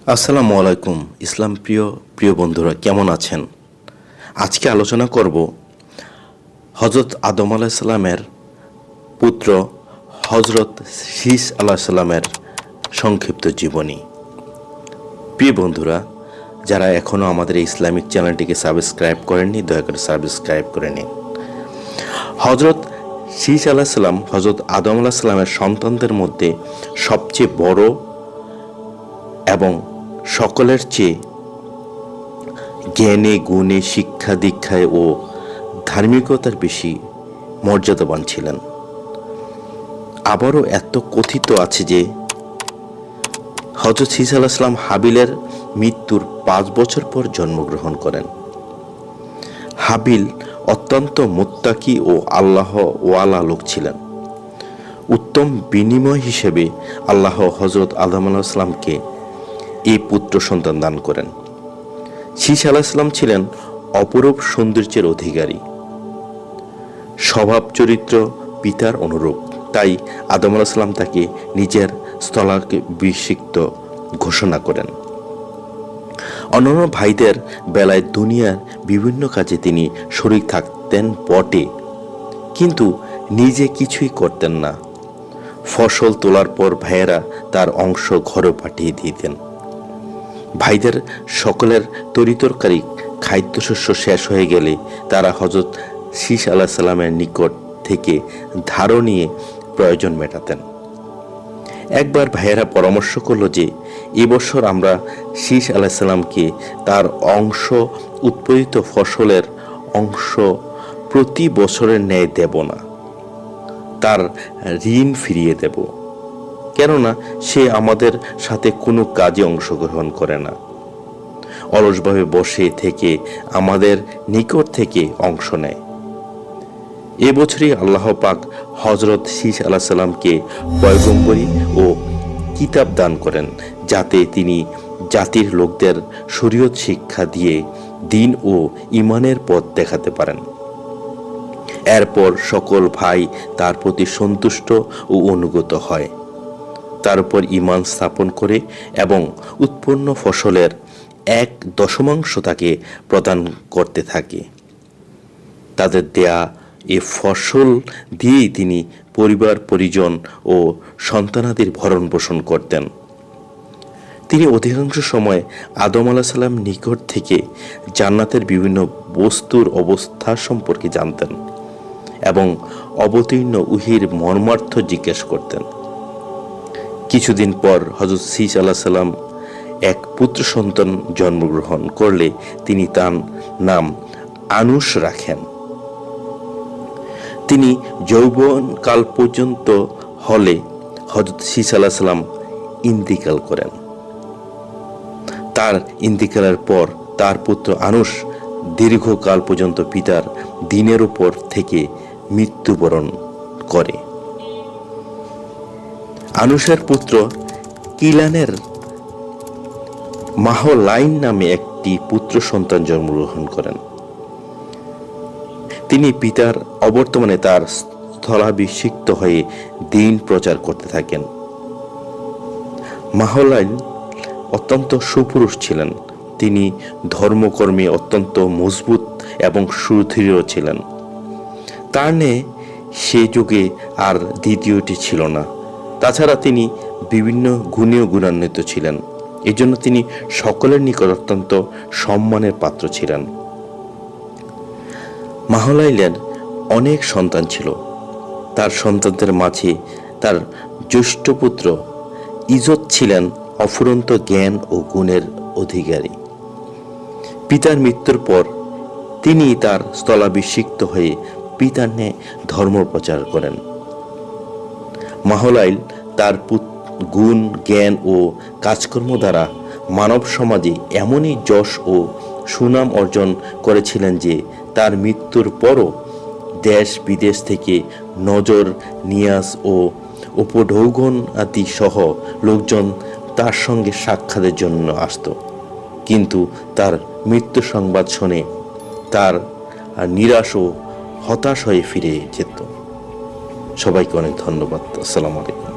আসসালামু আলাইকুম। ইসলাম প্রিয় প্রিয় বন্ধুরা কেমন আছেন? আজকে আলোচনা করব হজরত আদম আলাইসাল্লামের পুত্র হজরত শীস আলাইসাল্লামের সংক্ষিপ্ত জীবনী। প্রিয় বন্ধুরা, যারা এখনও আমাদের এই ইসলামিক চ্যানেলটিকে সাবস্ক্রাইব করেননি, দয়া করে সাবস্ক্রাইব করে নিন। হজরত শীস আলাইসাল্লাম হজরত আদম আলাইসাল্লামের সন্তানদের মধ্যে সবচেয়ে বড় এবং সকলের চেয়ে জ্ঞানে গুণে শিক্ষা দীক্ষায় ও ধার্মিকতার বেশি মর্যাদাবান ছিলেন। আবারও এত কথিত আছে যে হযরত শীস আলাইহিস সালাম হাবিলের মৃত্যুর 5 বছর পর জন্মগ্রহণ করেন। হাবিল অত্যন্ত মুত্তাকি ও আল্লাহ ওয়ালা লোক ছিলেন। উত্তম বিনিময় হিসেবে আল্লাহ হযরত আদম আলাইহিস সালামকে এই পুত্র সন্তান দান করেন। শীস আলাইহিস সালাম ছিলেন অপরূপ সৌন্দর্যের অধিকারী, স্বভাব চরিত্র পিতার অনুরূপ। তাই আদম আলাইহিস সালাম তাকে নিজের স্থলাভিষিক্ত ঘোষণা করেন। অন্যান্য ভাইদের বেলায় দুনিয়ার বিভিন্ন কাজে তিনি শরীক থাকতেন বটে, কিন্তু নিজে কিছুই করতেন না। ফসল তোলার পর ভাইয়েরা তার অংশ ঘরে পাঠিয়ে দিতেন। ভাইদের সকলের তরিতরকারি খাদ্যশস্য শেষ হয়ে গেলে তারা হযরত শীস আলাইহিস সালামের নিকট থেকে ধার নিয়ে প্রয়োজন মেটাতেন। একবার ভাইয়েরা পরামর্শ করল যে এবছর আমরা শীস আলাইহিস সালামকে তার অংশ উৎপাদিত ফসলের অংশ প্রতি বছরের ন্যায় দেব না, তার ঋণ ফিরিয়ে দেব, কেননা সে আমাদের সাথে কোনো কাজে অংশগ্রহণ করে না, অলসভাবে বসে থেকে আমাদের নিকট থেকে অংশ নেয়। এবছরই আল্লাহ পাক হযরত শীস আলাইহিস সালামকে পয়গম্বরী ও কিতাব দান করেন, যাতে তিনি জাতির লোকদের শরীয়ত শিক্ষা দিয়ে দ্বীন ও ঈমানের পথ দেখাতে পারেন। এরপর সকল ভাই তার প্রতি সন্তুষ্ট ও অনুগত হয়, তার উপর ঈমান স্থাপন করে এবং উৎপন্ন ফসলের 1/10 তাকে প্রদান করতে থাকে। তাদের দেয়া এ ফসল দিয়েই তিনি পরিবার পরিজন ও সন্তানাদির ভরণ পোষণ করতেন। তিনি অধিকাংশ সময় আদম আলাইহিস সালাম নিকট থেকে জান্নাতের বিভিন্ন বস্তুর অবস্থা সম্পর্কে জানতেন এবং অবতীর্ণ উহির মর্মার্থ জিজ্ঞেস করতেন। কিছুদিন পর হযরত শীস আলাইহিস সালাম এক পুত্র সন্তান জন্মগ্রহণ করলে তিনি তার নাম আনুশ রাখেন। তিনি যৌবনকাল পর্যন্ত হলে হযরত শীস আলাইহিস সালাম ইন্তিকাল করেন। তার ইন্তিকালের পর তার পুত্র আনুশ দীর্ঘকাল পর্যন্ত পিতার দ্বীনের উপর থেকে মৃত্যুবরণ করে। আনুশের পুত্র কিলানের মাহলাইন নামে একটি পুত্র সন্তান জন্মগ্রহণ করেন। তিনি পিতার অবর্তমানে তার স্থলাভিষিক্ত হয়ে দ্বীন প্রচার করতে থাকেন। মাহলাইন অত্যন্ত সুপুরুষ ছিলেন। তিনি ধর্মকর্মে অত্যন্ত মজবুত এবং সুদৃঢ় ছিলেন। তার ন্যায় সে যুগে আর দ্বিতীয়টি ছিল না। তাছাড়া তিনি বিভিন্ন গুণেও গুণান্বিত ছিলেন। এজন্য তিনি সকলের নিকট অত্যন্ত সম্মানের পাত্র ছিলেন। মাহলাইলের অনেক সন্তান ছিল। তার সন্তানদের মাঝে তার জ্যেষ্ঠ পুত্র ইজত ছিলেন অফুরন্ত জ্ঞান ও গুণের অধিকারী। পিতার মৃত্যুর পর তিনি তার স্থলাভিষিক্ত হয়ে পিতার ন্যায় ধর্ম প্রচার করেন। মাহলাইল তার গুণ জ্ঞান ও কাজকর্ম দ্বারা মানব সমাজে এমনই যশ ও সুনাম অর্জন করেছিলেন যে তার মৃত্যুর পরও দেশ বিদেশ থেকে নজর, নিয়াজ ও উপঢৌকন আদি সহ লোকজন তার সঙ্গে সাক্ষাতের জন্য আসত, কিন্তু তার মৃত্যু সংবাদ শুনে তার নিরাশ ও হতাশ হয়ে ফিরে যেত। সবাইকে অনেক ধন্যবাদ। আসসালামু আলাইকুম।